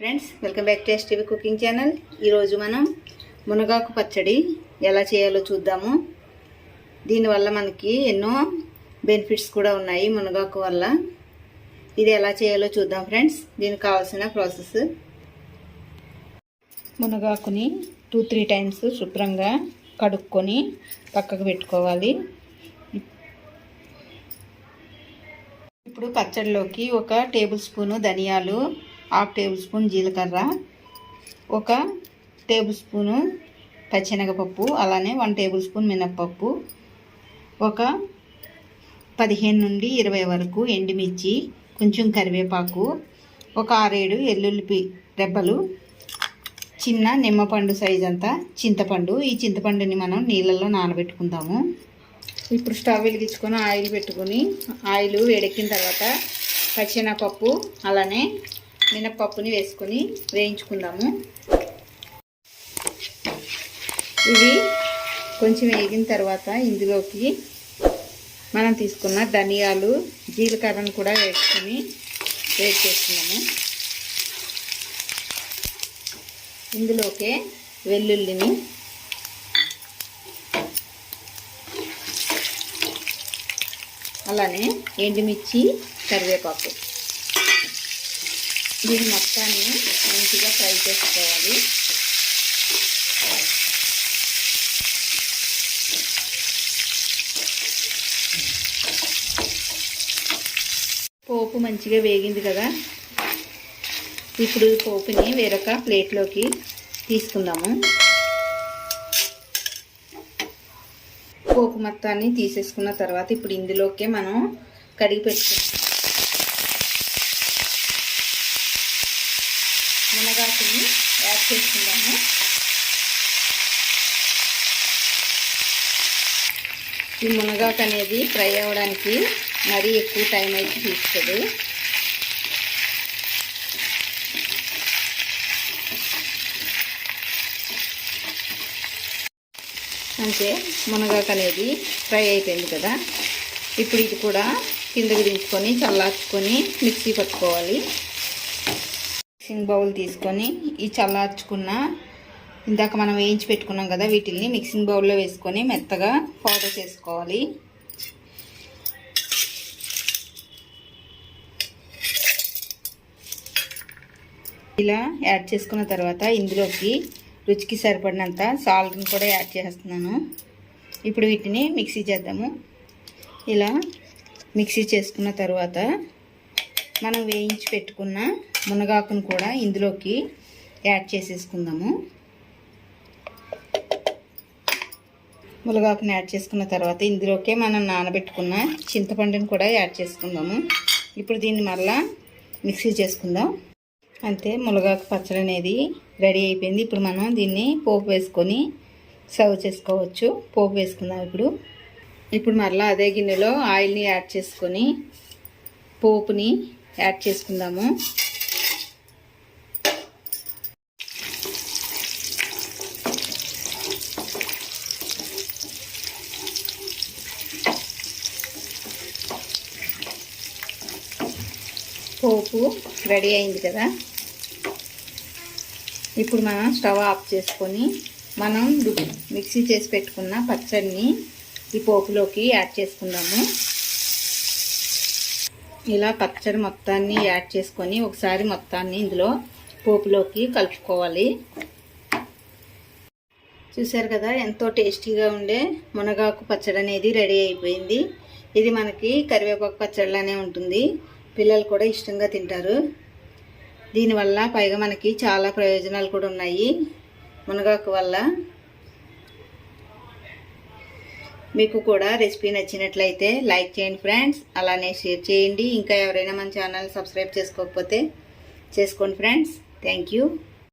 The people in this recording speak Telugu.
Friends, welcome back to STV cooking channel. ఈరోజు మనం మునగాకు పచ్చడి ఎలా చేయాలో చూద్దాము. దీనివల్ల మనకి ఎన్నో బెనిఫిట్స్ కూడా ఉన్నాయి. మునగాకు వల్ల ఇది ఎలా చేయాలో చూద్దాం ఫ్రెండ్స్. దీనికి కావాల్సిన ప్రాసెస్: మునగాకుని 2-3 టైమ్స్ శుభ్రంగా కడుక్కొని పక్కకు పెట్టుకోవాలి. ఇప్పుడు పచ్చడిలోకి 1 టేబుల్ స్పూను ధనియాలు, 1/2 టేబుల్ స్పూన్ జీలకర్ర, 1 టేబుల్ స్పూను పచ్చెనగపప్పు, అలానే 1 టేబుల్ స్పూన్ మినప్పప్పు, 15 నుండి 20 వరకు ఎండుమిర్చి, కొంచెం కరివేపాకు, 6-7 వెల్లుల్లి రెబ్బలు, చిన్న నిమ్మపండు సైజ్ అంతా చింతపండు. ఈ చింతపండుని మనం నీళ్ళల్లో నానబెట్టుకుందాము. ఇప్పుడు స్టవ్ వెలిగించుకొని ఆయిల్ పెట్టుకొని, ఆయిల్ వేడెక్కిన తర్వాత పచ్చెనగపప్పు అలానే మినప్పప్పుని వేసుకొని వేయించుకుందాము. ఇవి కొంచెం వేగిన తర్వాత ఇందులోకి మనం తీసుకున్న ధనియాలు, జీలకర్రను కూడా వేసుకొని వేడి చేసుకున్నాము. ఇందులోకే వెల్లుల్లిని, అలానే ఎండుమిర్చి, కరివేపాకు, దీని మొత్తాన్ని మంచిగా ఫ్రై చేసుకోవాలి. పోపు మంచిగా వేగింది కదా. ఇప్పుడు పోపుని వేరొక ప్లేట్లోకి తీసుకుందాము. పోపు మొత్తాన్ని తీసేసుకున్న తర్వాత ఇప్పుడు ఇందులోకే మనం కడిగి పెట్టుకుందాం మునగాకుని యాడ్ చేసుకుందాము. ఈ మునగాకు అనేది ఫ్రై అవ్వడానికి మరీ ఎక్కువ టైం అయితే తీసుకోదు. అంటే మునగాకు అనేది ఫ్రై అయిపోయింది కదా. ఇప్పుడు ఇది కూడా కిందకి దించుకొని చల్లార్చుకొని మిక్సీ పట్టుకోవాలి. మిక్సింగ్ బౌల్ తీసుకొని ఈ చల్లార్చుకున్న ఇందాక మనం వేయించి పెట్టుకున్నాం కదా, వీటిని మిక్సింగ్ బౌల్లో వేసుకొని మెత్తగా పౌడర్ చేసుకోవాలి. ఇలా యాడ్ చేసుకున్న తర్వాత ఇందులోకి రుచికి సరిపడినంత సాల్ట్ని కూడా యాడ్ చేస్తున్నాను. ఇప్పుడు వీటిని మిక్సీ చేద్దాము. ఇలా మిక్సీ చేసుకున్న తర్వాత మనం వేయించి పెట్టుకున్న మునగాకును కూడా ఇందులోకి యాడ్ చేసేసుకుందాము. మునగాకుని యాడ్ చేసుకున్న తర్వాత ఇందులోకే మనం నానబెట్టుకున్న చింతపండుని కూడా యాడ్ చేసుకుందాము. ఇప్పుడు దీన్ని మళ్ళా మిక్సీ చేసుకుందాం. అంతే, మునగాకు పచ్చడి అనేది రెడీ అయిపోయింది. ఇప్పుడు మనం దీన్ని పోపు వేసుకొని సర్వ్ చేసుకోవచ్చు. పోపు వేసుకుందాం. ఇప్పుడు మళ్ళీ అదే గిన్నెలో ఆయిల్ని యాడ్ చేసుకొని పోపుని యాడ్ చేసుకుందాము. పోపు రెడీ అయింది కదా. ఇప్పుడు మనం స్టవ్ ఆఫ్ చేసుకొని మనం మిక్సీ చేసి పెట్టుకున్న పచ్చడిని ఈ పోపులోకి యాడ్ చేసుకుందాము. ఇలా పచ్చడి మొత్తాన్ని యాడ్ చేసుకొని ఒకసారి మొత్తాన్ని ఇందులో పోపులోకి కలుపుకోవాలి. చూసారు కదా, ఎంతో టేస్టీగా ఉండే మునగాకు పచ్చడి అనేది రెడీ అయిపోయింది. ఇది మనకి కరివేపాకు పచ్చడిలానే ఉంటుంది. పిల్లలు కూడా ఇష్టంగా తింటారు. దీనివల్ల పైగా మనకి చాలా ప్రయోజనాలు కూడా ఉన్నాయి మునగాకు వల్ల. మీకు కూడా రెసిపీ నచ్చినట్లయితే లైక్ చేయండి ఫ్రెండ్స్, అలానే షేర్ చేయండి. ఇంకా ఎవరైనా మన ఛానల్ సబ్స్క్రైబ్ చేసుకోకపోతే చేసుకోండి ఫ్రెండ్స్. Thank you.